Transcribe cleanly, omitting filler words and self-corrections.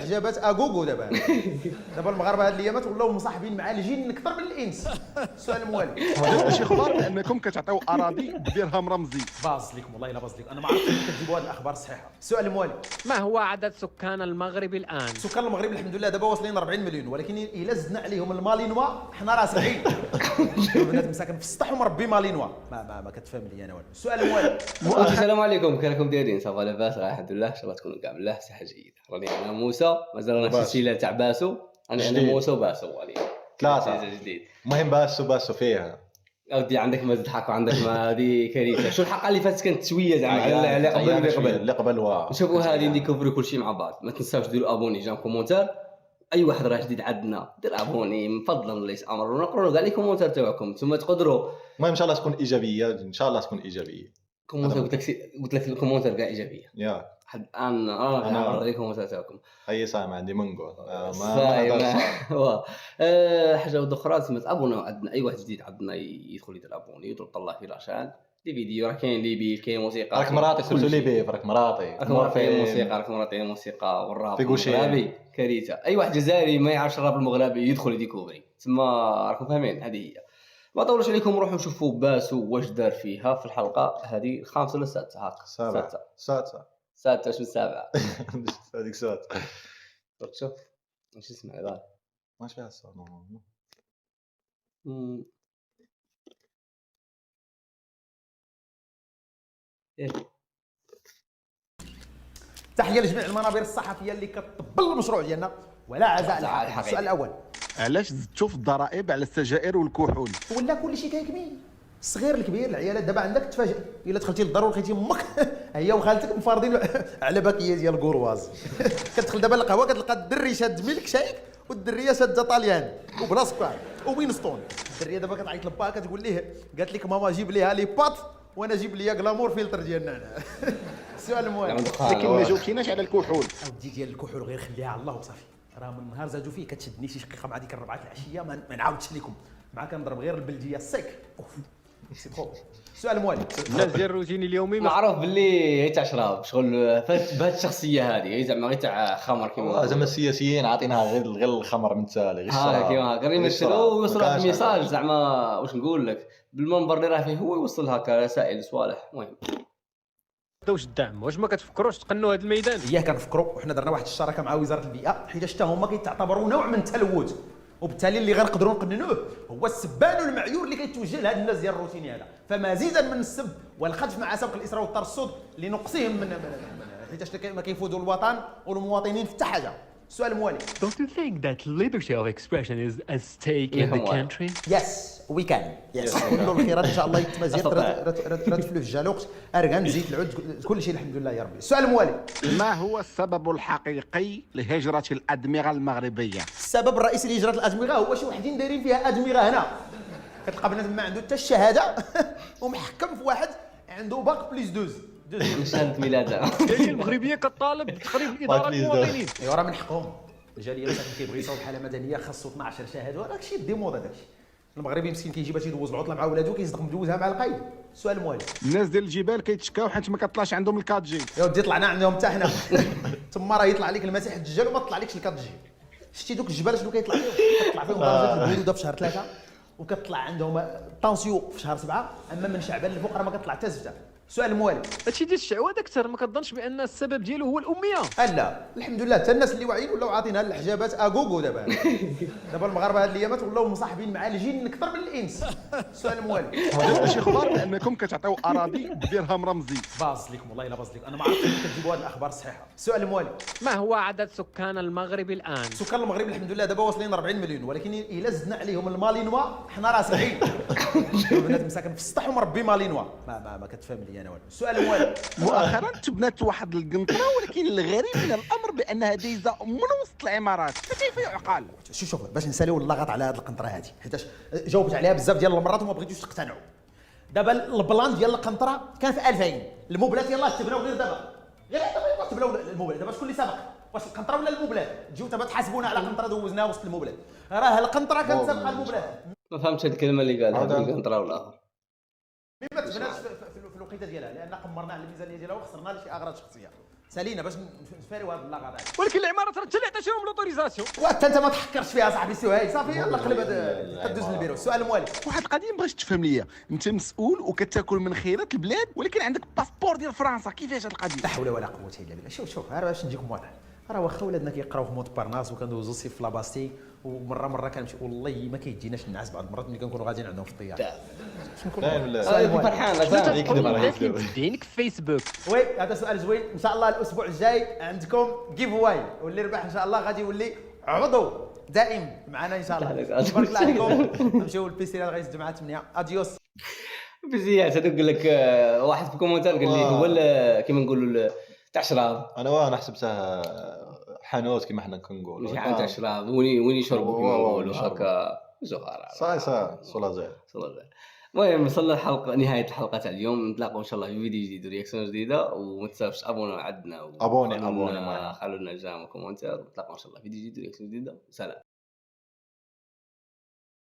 الحجابات اغوغو دابا المغاربه هاد الايامات ولاو مصاحبين مع الجن اكثر من الانس. السؤال الموالي. شي اخبار بانكم كتعطيو اراضي بدرهم رمزي. باز لكم والله الا باز لكم، انا ما عرفتش انكم كتجيبوا هاد الاخبار الصحيحه. السؤال الموالي. ما هو عدد سكان المغرب الآن؟ سكان المغرب الحمد لله دابا واصلين 40 مليون، ولكن الا زدنا عليهم المالينوا حنا راسخين. بنادم ساكن في السطح ومربي مالينوا، ما كتفهم لي انا والو. السؤال الموالي. السلام عليكم، كي راكم دايرين؟ صافا لاباس؟ الحمد لله، ان شاء الله تكونوا كاع بالله صحه جيده. راني انا موسى، مازال انا في السلسله تاع باسو. انا موسى وباسو علي ثلاثه جديد. المهم باسو فيها اودي عندك ما تضحك وعندك ما هذه كارثه. شو الحلقه اللي فاتت كانت شويه زعما على قبل نشوفوا هذه نديكوفري كل شيء مع بعض. ما تنساوش ديروا ابوني جام كومونتير. اي واحد راه جديد عندنا دير ابوني من فضلا ليس امر، ونقروا كاع لي كومونتير تاعكم ثم تقدروا. المهم ان شاء الله تكون ايجابيه، ان شاء الله تكون ايجابيه. كومونتير قلت لك الكومونتير كاع ايجابيه. يا حد الان انا نقرا لكم كومونتير تاعكم. اي صايم عندي منقول حاجه اخرى سمعت ابونا. عندنا اي واحد جديد عندنا يدخل يدير ابوني يضرب طلع في لاشان لي فيديو. راه كاين لي بي، كاين موسيقى، راك مراتي سولتو لي بي، راك مراتي الموسيقى، راك مراتي الموسيقى والراب المغربي كارثه. اي واحد جزائري ما يعرفش الراب المغربي يدخل يديكوفري تما. راكم فاهمين؟ هذه هي. ما طولش عليكم، روحوا شوفوا باسو واش دار فيها في الحلقه هذه الخامسه ولا السادسه؟ هاك سادسه شو السابعه؟ هذيك سادسه. شوف واش اسمع هذا ماش فيها الصوت. تحيه لجميع المنابر الصحفيه اللي كتطبل المشروع ديالنا ولا عزاء الحق. السؤال الاول. علاش زدتوا في الضرائب على السجائر والكحول؟ ولا كل شيء كيكمل، الصغير الكبير العيالات. دابا عندك تفاجئ الا دخلتي للدار ولقيتي امك هي وخالتك مفارضين على باكيه ديال كورواز. كتدخل دابا للقهوه كتلقى الدري شاد ميلك شايك والدريه شاده طاليان وبلا سكر وبينستون. الدريه دابا كتعيط لباها كتقول ليه قالت لك ماما جيب ليها لي بات وانا جيب ليا كلامور فلتر ديال النعناع. السؤال المهم. لكن ما جاوبتيناش على الكحول. اودي ديال الكحول غير خليها على الله وصافي. راه من نهار زادوا فيه كتشدني شي شقيقه مع ديك الربعه العشيه ما نعاودش لكم مع كنضرب غير البلديه السيك. سي بخو. السؤال الموالي. الناس ديال الروتين اليومي معروف باللي غير تاع شراب شغل بهاد الشخصيه هذه زعما غير تاع خمر كيما زعما السياسيين عاطيناها غير الخمر من تالي غير الشراب كيما هكا يمثلوا ويوصلوا واحد الميساج زعما واش نقول لك بالمنبر اللي راه فيه هو يوصل هكا رسائل صوالح. المهم واش الدعم واش ما كتفكروش تقنوا هذا الميدان؟ اياه كنفكروا وحنا درنا واحد الشراكه مع وزاره البيئه حيت حتى هما كيتعتبروا نوع من التلوث، وبالتالي اللي غنقدروا نقننوه هو السبان والمعيور اللي كيتوجه لهاد الناس ديال الروتيني هذا. فمزيدا من السب والخدش مع سبق الاصرار والترصد لنقصهم من حيت ما كيفوتوا الوطن والمواطنين في حتى حاجه. السؤال الموالي. Don't you think that liberty of expression is at stake in the country? Yes, we can. Yes. كل الخيرات ان شاء الله يتمازيغ راه فلوس جالوقت ارغان زيت العود كل شيء الحمد لله يا ربي. السؤال الموالي. ما هو السبب الحقيقي لهجرة الأدمغة المغربية؟ السبب الرئيسي لهجرة الأدمغة هو شي وحدين دايرين فيها أدمغة هنا. كتلقى بنادم ما عنده حتى الشهادة ومحكم في واحد عنده باك بليس دوز شهادة ميلاد. الجالية المغربية كطالب بتقريب الإدارة المواطنين. ايوا راه من حقهم. الجالية ساكن كيبغي يصاوب حالة مدنية خاصو 12 شهادة وهذاك الشيء ديموضا داكشي. المغربي مسكين كيجي باش يدوز العطلة مع ولادو كيصدق مدوزها مع القايد. السؤال الموالي. الناس ديال الجبال كيتشكاو حيت ما كطلعش عندهم الكاتجي. يا ودي طلعنا عندهم حتى حنا. تما راه يطلع لك المسيح الدجال وما طلع لكش الكاتجي. شتي دوك الجبال شنو كيطلع فيهم؟ كيطلع فيهم درجة البرودة في شهر 3 وكتطلع عندهم طونسيون في شهر 7، اما من شعبان لفوق راه ما كتطلع حتى زفته. السؤال الموالي. هادشي ديال الشعوذه اكثر ما كتظنش بان السبب ديالو هو الاميه؟ لا الحمد لله حتى الناس اللي واعيين ولاو عاطينها الحجابات اغوغو دابا المغاربه هاد الايامات ولاو مصاحبين مع الجن اكثر من الانس. السؤال الموالي. شي اخبار بانكم كتعطيو اراضي بدرهم رمزي. باز لكم والله الا باز لكم، انا ما عرفتش انكم كتجيبوا هاد الاخبار الصحيحه. السؤال الموالي. ما هو عدد سكان المغرب الان؟ سكان المغرب الحمد لله دابا واصلين 40 مليون، ولكن الا زدنا عليهم المالينوا حنا راسخين. بنادم ساكن في السطح ومربي مالينوا ما كتفهم لي انا والو. السؤال الموالي. مؤخرا تبنات واحد القنطره، ولكن الغريب من الامر بانها دايزه من وسط العمارات، فكيف يعقل؟ شوف باش نساليو اللغط على هذه القنطره هذه حيتاش جاوبت عليها بزاف ديال المرات وما بغيتوش تقتنعوا. دابا البلان ديال القنطره كان في 2000، الموبلات يلاه تبناو غير دابا يلاه تبناو الموبلات. دابا شكون اللي سبق؟ واش القنطره ولا الموبلات؟ تجيو دابا تحاسبونا على قنطره دوزناها وسط الموبلات، راه القنطره كانت سابقه الموبلات. ما فهمتش هاد الكلمه اللي قالها القنطره والاخر. ما تبناش في الوقيته ديالها لان قمرنا على الميزانيه ديالها وخسرنا لشي اغراض شخصيه. سالينا باش نفاريو هاد اللغط هذا. ولكن العمارات راه انت اللي عطيتها اوتوريزاسيون. وحتى انت ما تحكرش فيها صاحبي سهيل صافي يلا قلب هذا كدوز للبيرو. السؤال الموالي واحد القضيه بغيتش تفهم ليا، انت مسؤول وكتاكل من خيرات البلاد ولكن عندك باسبور ديال فرنسا، كيفاش هاد القضيه؟ لا حول ولا قوه الا بالله. شوف راه باش نجيكم واضح، راه واخا ولادنا كيقراو في مونت بارناس وكندوزو الصيف في لاباستي ومره كنمشي والله ما كيجيناش النعاس بعض المرات ملي كنكونوا غاديين عندهم في الطياره. لا لا فرحان يكذب على الناس اللي يكذب. متبعينك في فيسبوك. وي هذا سؤال زوين. ان شاء الله الاسبوع الجاي عندكم جيف واي واللي ربح ان شاء الله غادي يولي عضو دائم معنا ان شاء الله. تبارك الله عليكم. نمشيو للبيسي اللي غيسد مع 8. اديوس. بزيات هذوك قال لك واحد في الكومنتار قال لي هو كيما نقولوا تاع شراب انا حسبتها حانوت كما حنا كنقولوا. ماشي حاجه تاع شراب وين يشربوا كيما نقولوا هكا زغار صاي صولا زين. المهم وصلنا الحلقه نهايه الحلقه تاع اليوم. نتلاقاو ان شاء الله في فيديو جديد ورياكسيون جديده وما تنساوش ابونوا عندنا ابوني خلوا لنا جام وكومنتار. نتلاقاو ان شاء الله في فيديو جديد ورياكسيون جديده. سلام.